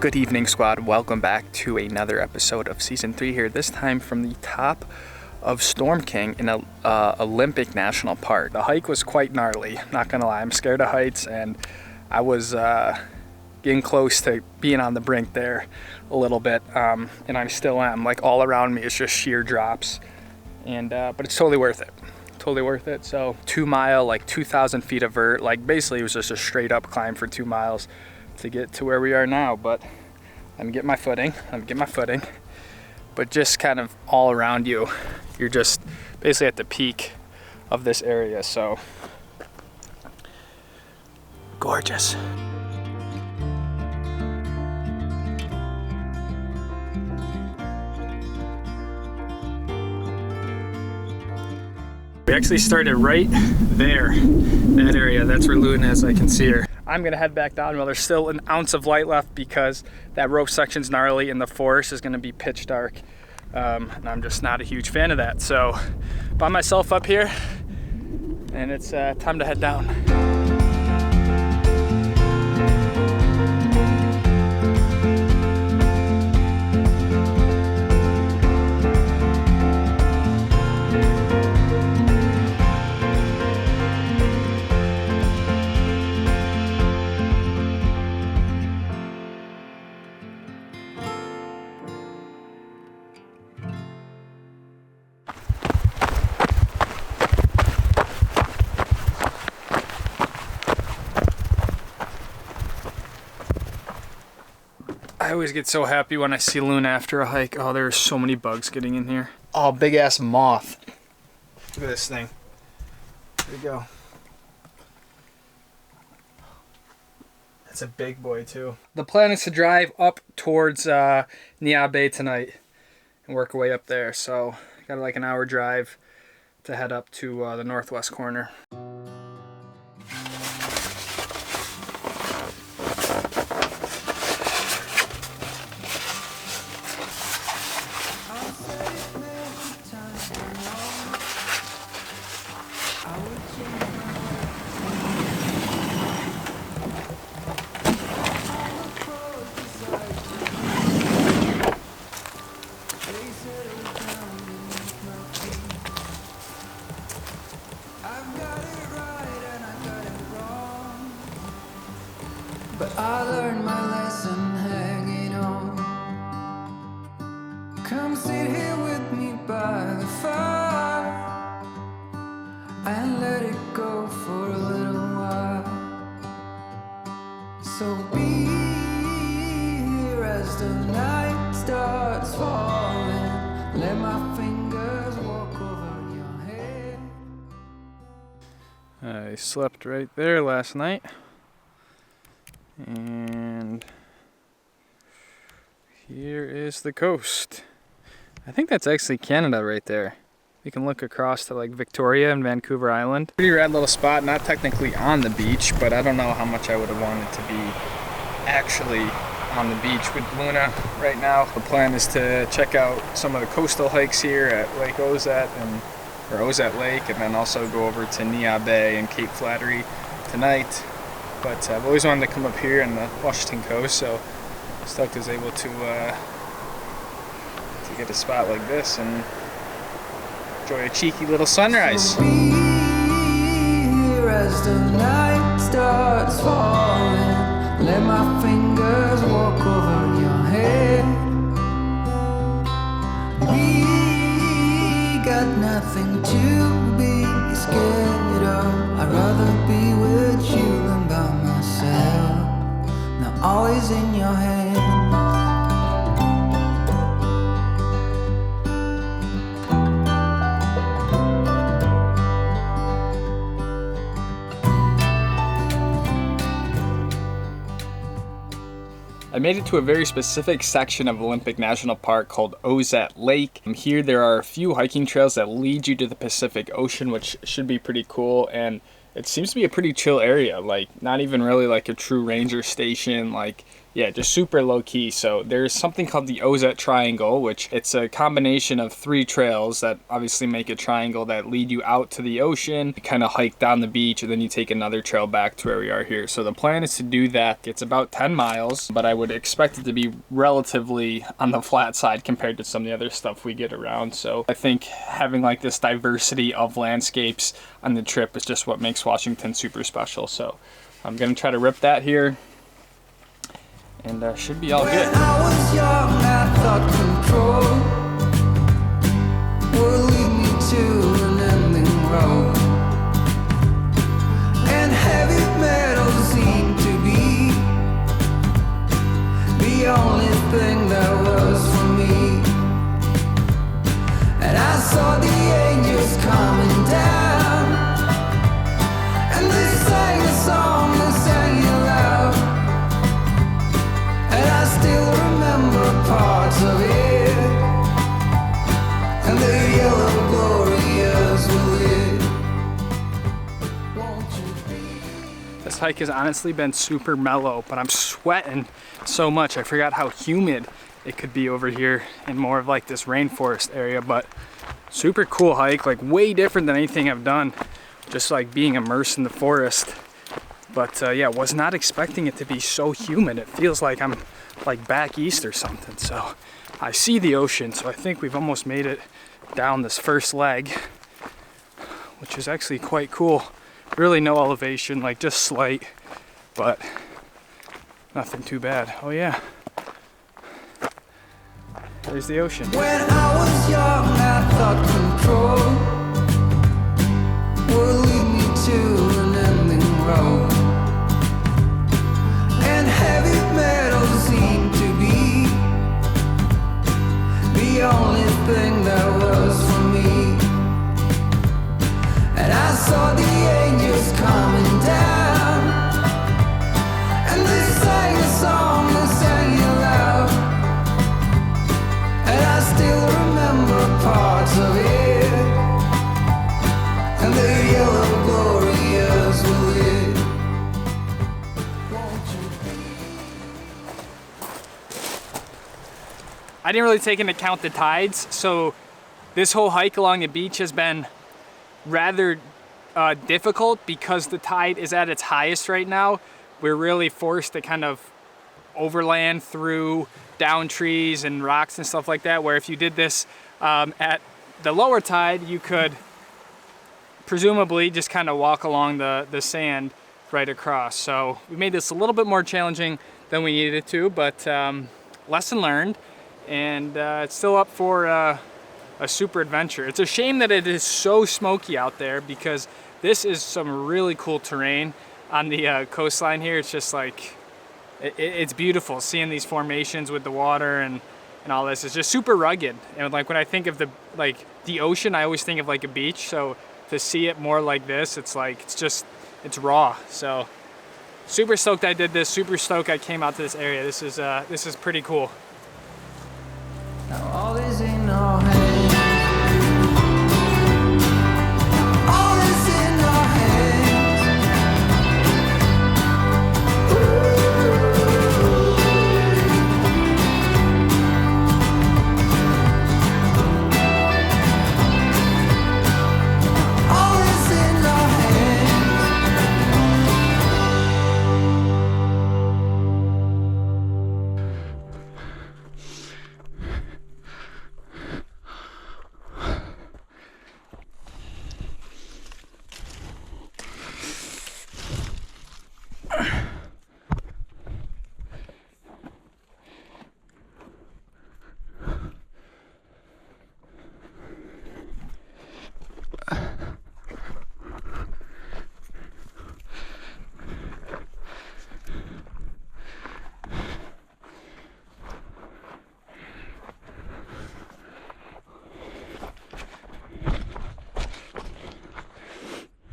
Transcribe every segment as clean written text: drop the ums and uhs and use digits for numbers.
Good evening, squad. Welcome back to another episode of season 3 here, this time from the top of Storm King in Olympic National Park. The hike was quite gnarly, not gonna lie. I'm scared of heights, and I was getting close to being on the brink there a little bit, and I still am. Like, all around me is just sheer drops, and but it's totally worth it. Totally worth it. So 2 mile, like 2,000 feet of vert, like basically it was just a straight up climb for 2 miles to get to where we are now. But let me get my footing. But just kind of all around you, you're just basically at the peak of this area. So gorgeous. We actually started right there, that area. That's where Luna is, I can see her. I'm gonna head back down while there's still an ounce of light left, because that rope section's gnarly and the forest is gonna be pitch dark. And I'm just not a huge fan of that. So, by myself up here, and it's time to head down. I always get so happy when I see Luna after a hike. Oh, there are so many bugs getting in here. Oh, big ass moth. Look at this thing. There we go. That's a big boy too. The plan is to drive up towards Neah Bay tonight and work our way up there. So got like an hour drive to head up to the northwest corner. But I learned my lesson hanging on. Come sit here with me by the fire and let it go for a little while. So be here as the night starts falling. Let my fingers walk over your head. I slept right there last night. And here is the coast. I think that's actually Canada right there. You can look across to like Victoria and Vancouver Island. Pretty rad little spot, not technically on the beach, but I don't know how much I would have wanted to be actually on the beach with Luna right now. The plan is to check out some of the coastal hikes here at Lake Ozette or Ozette Lake, and then also go over to Neah Bay and Cape Flattery tonight. But I've always wanted to come up here on the Washington coast, so stoked I was able to get a spot like this and enjoy a cheeky little sunrise. So be here as the night starts falling. Let my fingers walk over your head. We got nothing to be scared of. I'd rather be with you than by myself. Now all is in your hands. I made it to a very specific section of Olympic National Park called Ozette Lake. Here there are a few hiking trails that lead you to the Pacific Ocean, which should be pretty cool, and it seems to be a pretty chill area. Like, not even really like a true ranger station. Like, yeah, just super low key. So there's something called the Ozette Triangle, which it's a combination of 3 trails that obviously make a triangle that lead you out to the ocean. You kind of hike down the beach, and then you take another trail back to where we are here. So the plan is to do that. It's about 10 miles, but I would expect it to be relatively on the flat side compared to some of the other stuff we get around. So I think having like this diversity of landscapes on the trip is just what makes Washington super special. So I'm gonna try to rip that here, and should be all good. When I was young, I thought control would lead me to an ending road, and heavy metal seemed to be the only thing that was for me. And I saw the angels coming down, and they sang a song, they sang it loud. And I still remember parts of it, and the yellow glorious will it. Won't you be? This hike has honestly been super mellow, but I'm sweating so much. I forgot how humid it could be over here in more of like this rainforest area, but super cool hike, like way different than anything I've done, just like being immersed in the forest. But yeah, was not expecting it to be so humid. It feels like I'm like back east or something. So I see the ocean, so I think we've almost made it down this first leg, which is actually quite cool. Really no elevation, like just slight, but nothing too bad. Oh yeah, there's the ocean. When I was young, I thought control would lead me to an ending road, and heavy metal seemed to be the only thing that was for me. And I saw the angels coming down, and they sang a song, they sang it loud. And I still remember parts of it, and the yellow glorious will it. Won't you be? I didn't really take into account the tides, so this whole hike along the beach has been rather difficult because the tide is at its highest right now. We're really forced to kind of overland through down trees and rocks and stuff like that, where if you did this at the lower tide, you could presumably just kind of walk along the sand right across. So we made this a little bit more challenging than we needed it to, but lesson learned, and it's still up for a super adventure. It's a shame that it is so smoky out there, because this is some really cool terrain on the coastline here. It's just like, it's beautiful seeing these formations with the water and all this. It's just super rugged, and like when I think of the ocean, I always think of like a beach. So to see it more like this, it's like it's raw. So super stoked I did this. Super stoked I came out to this area. This is pretty cool. Now all is in our hands. All is in our hands. All is in our hands.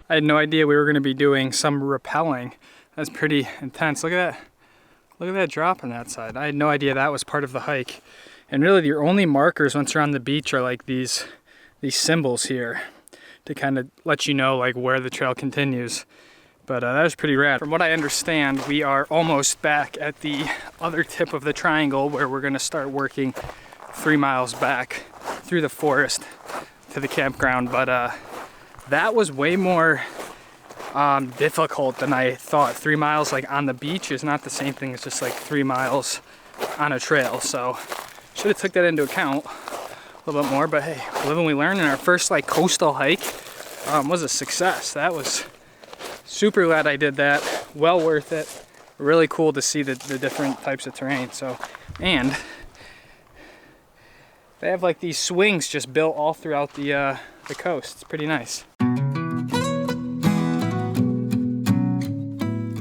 I had no idea we were going to be doing some rappelling. That's pretty intense. Look at that. Look at that drop on that side. I had no idea that was part of the hike. And really your only markers once you're on the beach are like these symbols here to kind of let you know like where the trail continues. But that was pretty rad. From what I understand, we are almost back at the other tip of the triangle where we're gonna start working 3 miles back through the forest to the campground. But that was way more difficult than I thought. 3 miles like on the beach is not the same thing as just like 3 miles on a trail. So should have took that into account a little bit more, but hey, live and we learn. And our first like coastal hike was a success. That was super glad I did that. Well worth it. Really cool to see the different types of terrain. So, and they have like these swings just built all throughout the coast. It's pretty nice.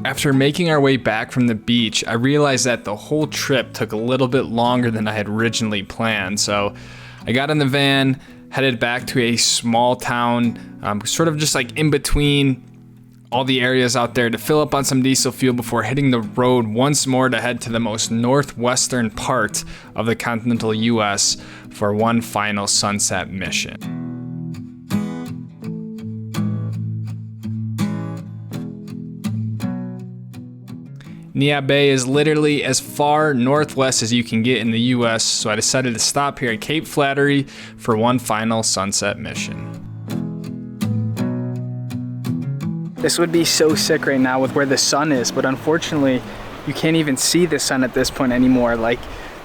After making our way back from the beach, I realized that the whole trip took a little bit longer than I had originally planned. So I got in the van, headed back to a small town, sort of just like in between all the areas out there to fill up on some diesel fuel before hitting the road once more to head to the most northwestern part of the continental US for one final sunset mission. Neah Bay is literally as far northwest as you can get in the US, so I decided to stop here at Cape Flattery for one final sunset mission. This would be so sick right now with where the sun is, but unfortunately you can't even see the sun at this point anymore. Like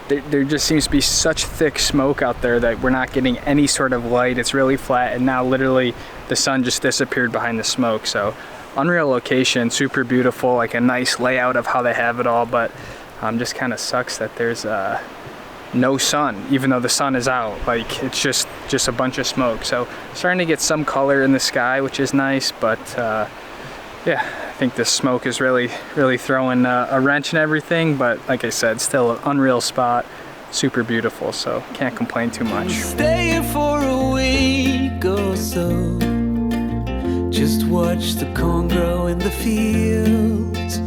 there just seems to be such thick smoke out there that we're not getting any sort of light. It's really flat, and now literally the sun just disappeared behind the smoke. So unreal location, super beautiful, like a nice layout of how they have it all, but just kind of sucks that there's no sun, even though the sun is out. Like it's just a bunch of smoke. So starting to get some color in the sky, which is nice, but yeah, I think this smoke is really throwing a wrench in everything. But like I said, still an unreal spot, super beautiful, so can't complain too much. Stay here for a week or so. Just watch the corn grow in the fields.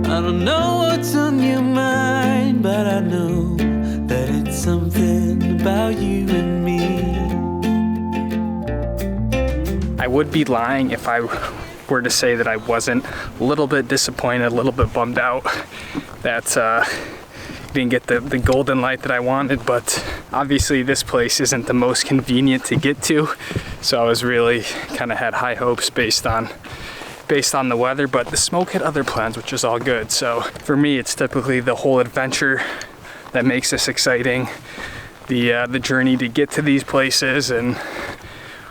I don't know what's on your mind, but I know that it's something about you and me. I would be lying if I were to say that I wasn't a little bit disappointed, a little bit bummed out that didn't get the golden light that I wanted, but obviously this place isn't the most convenient to get to, so I was really kind of had high hopes based on the weather, but the smoke had other plans, which is all good. So for me, it's typically the whole adventure that makes this exciting, the journey to get to these places and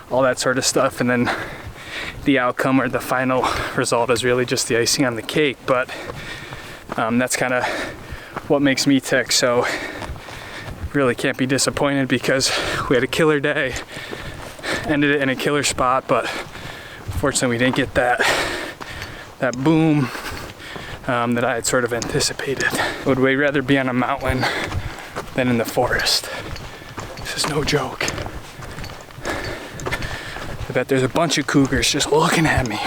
all that sort of stuff, and then the outcome or the final result is really just the icing on the cake. But that's kind of what makes me tick. So really can't be disappointed because we had a killer day, ended it in a killer spot, but unfortunately we didn't get that boom that I had sort of anticipated. I would way rather be on a mountain than in the forest. This is no joke. I bet there's a bunch of cougars just looking at me.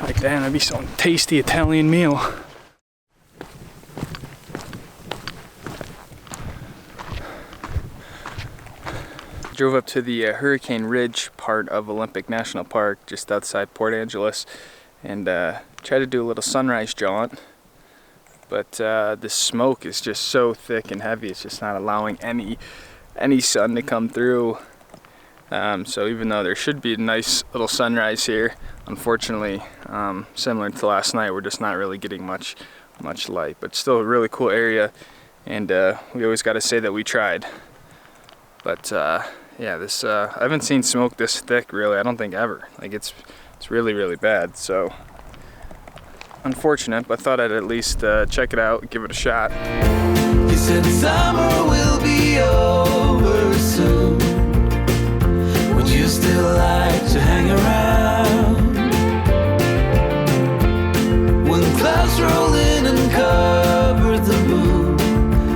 Like, damn, that'd be some tasty Italian meal. Drove up to the Hurricane Ridge part of Olympic National Park, just outside Port Angeles, and tried to do a little sunrise jaunt. But the smoke is just so thick and heavy, it's just not allowing any sun to come through. So even though there should be a nice little sunrise here, unfortunately, similar to last night, we're just not really getting much light. But still a really cool area, and we always got to say that we tried. But yeah, this I haven't seen smoke this thick, really. I don't think ever. Like it's really bad. So unfortunate, but thought I'd at least check it out, give it a shot. You said summer will be over soon. Would you still like to hang around? When clouds roll in and cover the moon,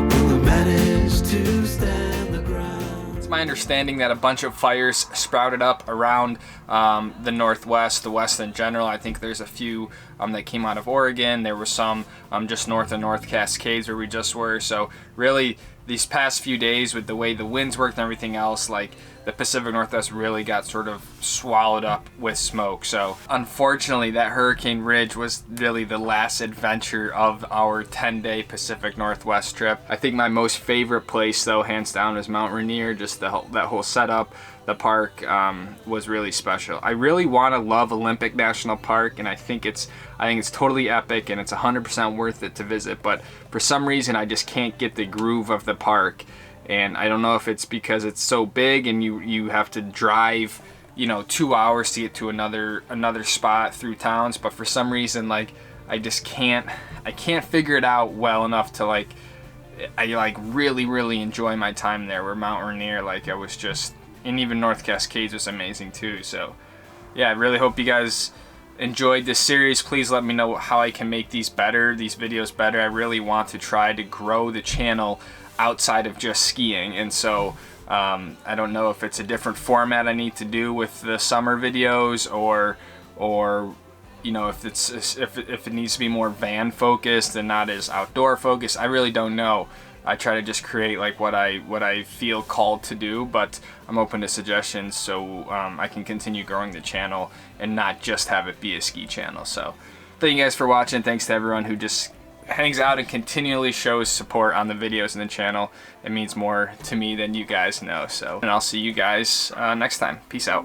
will we manage to stand the ground? It's my understanding that a bunch of fires sprouted up around the Northwest, the West in general. I think there's a few that came out of Oregon. There were some just north of North Cascades where we just were. So really these past few days with the way the winds worked and everything else, like the Pacific Northwest really got sort of swallowed up with smoke. So unfortunately that Hurricane Ridge was really the last adventure of our 10-day Pacific Northwest trip. I think my most favorite place though, hands down, is Mount Rainier. Just that whole setup, the park was really special. I really want to love Olympic National Park, and I think it's totally epic and it's 100% worth it to visit, but for some reason I just can't get the groove of the park. And I don't know if it's because it's so big and you have to drive, you know, 2 hours to get to another spot through towns, but for some reason, like, I can't figure it out well enough to like really enjoy my time there. Where Mount Rainier, like, I was just, and even North Cascades was amazing too. So yeah, I really hope you guys enjoyed this series. Please let me know how I can make these videos better. I really want to try to grow the channel outside of just skiing, and so I don't know if it's a different format I need to do with the summer videos, or you know, if it needs to be more van focused and not as outdoor focused. I really don't know. I try to just create like what I feel called to do, but I'm open to suggestions, so I can continue growing the channel and not just have it be a ski channel. So thank you guys for watching. Thanks to everyone who just hangs out and continually shows support on the videos and the channel. It means more to me than you guys know. So, and I'll see you guys next time. Peace out.